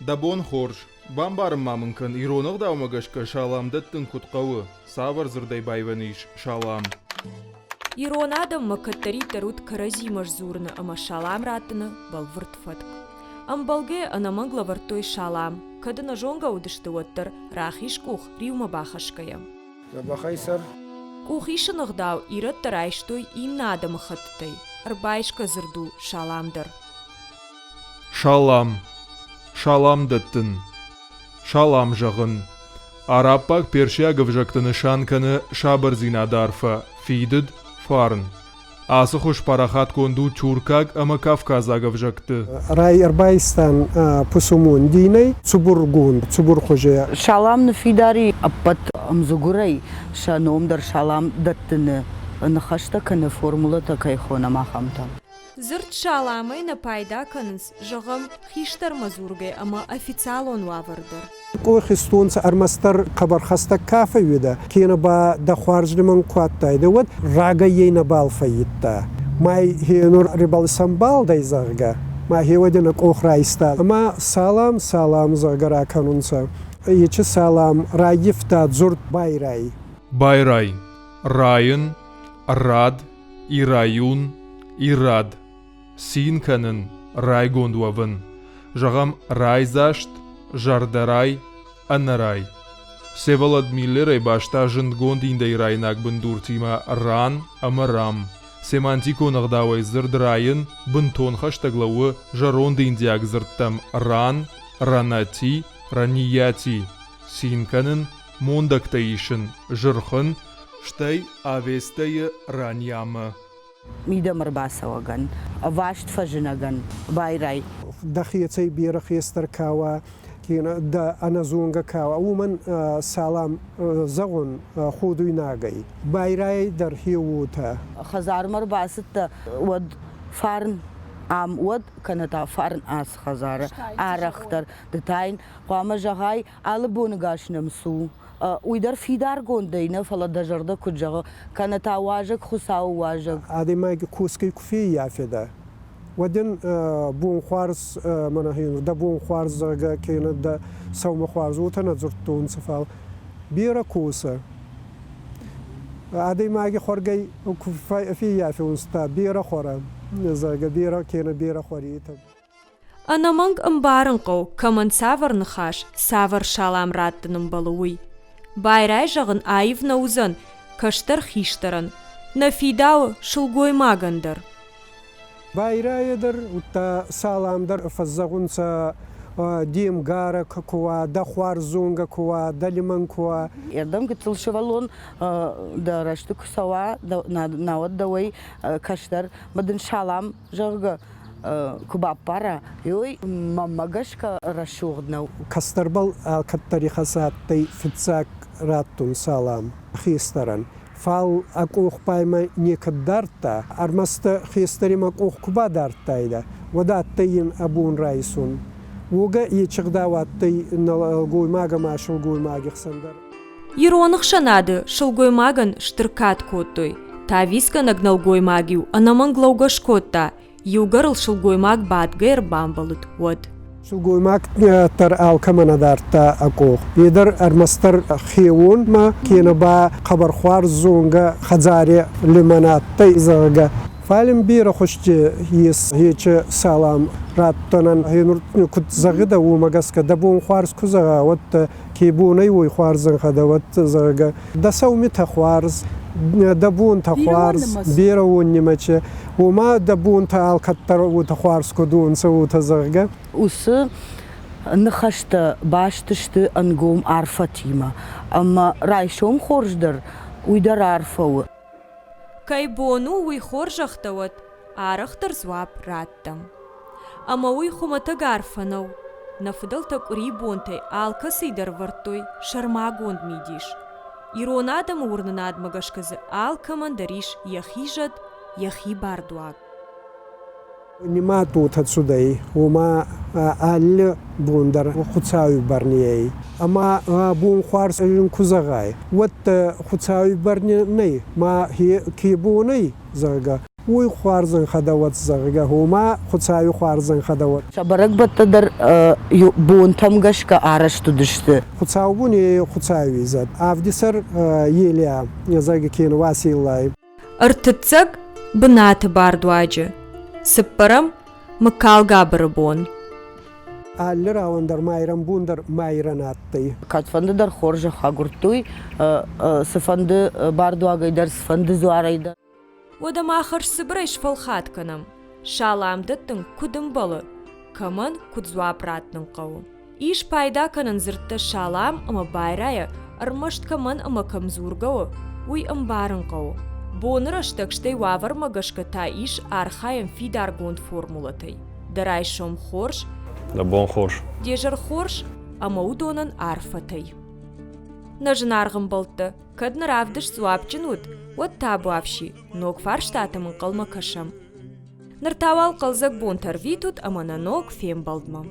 Дабон хорж, бамбарым мамынкын иронық даумагашка шаламдаттын кутқауы, савар зырдай байваныш шалам. Иронадам макаттари тарут каразимаш зурны, ама шалам ратыны балвырт фатк. Амбалге анамангла вартой шалам, кадына жонга удышты оттыр, рахиш кух риума бахашкая. Бахайсар. Кухишынық дау ират тарайштой иннадам хаттай, арбайшка зырду шаламдар. Шалам. Шаламдаттын. Шалам жағын. Араппак першягов жақтыны шанканы шабыр зинадарфа, фидыд, фарн. Асы хуш парахат конду чуркак ама Кавказагов жакты. Рай Арбайстан пусумун диней цубургун, цубурхуже. Шалам на фидари апат амзугурай шаномдар шалам даттыны. Нахашта каны формула такай хона махамтам. Зырт шаламай на пайда каныс жағым хиштар мазургай, ама официал он вавырдыр. Ко хистунца армастар қабархаста кафе вида, кена ба да хуаржлиман куаттайды, вот рага ейна бал фаитта. Май хенур рибал самбал дайзарга, май хевадина кохрайста. Ама салам заргара канунца. Ече салам раифта дзурт байрай. Байрай. Райын, рад, ираюн, ирад. Синканын райгондуавын. Жағам райзашт, жардарай, анарай. Всеволод Миллерай башта жындгондиндай райнак бындуртима ран, амарам. Семантико нагдавай зырдрайын, бынтон хаштаглауы жарондиндиак зырттам ран, ранати, ранияти. Синканын мондактаишын, жырхын, штай авестайы раньямы. Мидам арбасаваган, вашт фажинаган, байрай. Дахиецей бирахистер кава, кена да аназунга кава. Уман салам загун худуйнагай. Байрай дар хиута. Хазар марбасыта вад фарн ам вад каната фарн ас хазара арахтар детайн қама жағай алыбуны гашнам су. Уйдар фидар гондайна фала дажарда куджага каната важак хусау важак. Адемай куски куфи яфеда. ودن بون خوارز مناهين دا بون خوارز كينا دا سوم خوارز وتنا زرتون سفال بيرا كوسا عادي ماجي خورجي في يافي ونستا بيرا خورا زرقا بيرا كينا بيرا خوريتا Анаманг амбарынқау каман савар нахаш савар шалам раттыным балуй. Байрай жағын айв наузан каштар хиштаран. На фидау шылгой магандар. Байрайдер ута саламдар фазагунца дим гара куа да хуарзунга куа да лиман куа. Ердам гитл шевалон да раштук сава на вот давай каштар мадын шалам жага кубап пара йой мамагашка рашугнау. Кастарбал каттариха саттай фитсак раттун салам хистаран. Фал акух пайма некадарта, армаста хистарим акух кубадартайда, водаттайын абун райсун. Уга ечигдаваттай налгуймага машылгуймагихсандар. Иронық шанады шылгоймаган штыркат коттой. Та виска нагналгоймагиу, анаманглаугаш котта. Югарыл шылгоймаг бадгайр бамбалыт вод. Шылгуймаг тар алкаманадарта акух. Едер армастар хиун ма кена ба қабархуар зунга хазари лиманаттай зага. Фалим бира хушти ес хече салам раттанан хенур кут загыда умагаска да бун хуарс кузага вот кебунай уй хуарзан хада вот зага. Да сауми та хуарс да бун та хуарс бира уннимаче ума да бун та алкаттар у та хуарс кудун сау та зага. Усы нахашта баштышты ангом арфатима. Ама райшом хорждар уйдар арфау. Кайбону уй хоржахтават, арахтар зваб раттам. Ама уй хумата гарфанау. Нафыдалтак урибонтай алкасыйдар вартой шармагонд мидиш. Иронадам урнанадмагашказы алкамандариш яхижат, яхи бардуак. Нема тут отсюда, ума аль бундар хуцаю барнией. Ама бун хуарс кузагай. Вот хуцаю барни ней, ма кибуней зага. Uy xwarzın xadawat zağıga huma xutsayu xwarzın xadawat. Şabarak battadır buğun tam gaşka araştı düştü. Xutsayu bu ne xutsayu izad. Avdisar yeliya zağı kin vasillay. Ыртыццак бынаты бардуаджы. Сыппырым мыкалга бырыбон. Allir avandar mayran bundar mayran attı. Katfandı dar xorja xagurtuy, sıfandı barduagaydar sıfandı zuarayda. Одам ахыр сыбрыш фалхатканым. Шаламдыттың кудым балы. Камын кудзуапратның қау. Иш пайда канын зыртты шалам ымы байрая, ырмышт камын ымы камзургау, уй ымбарын қау. Боныр ыштықштай вавыр мыгышқы та иш архайым фидаргунд формулатай. Дарай шом хорш, Да бон хош. дежір хорш, ымы удонын арфатай. Нажын арғым болтты, кадныр авдыш суапчынуд, от табу авши, ног фарштатымын қылмы кашам. Ныртавал қылзық бон тарвитут, ымына ног фем балдмам.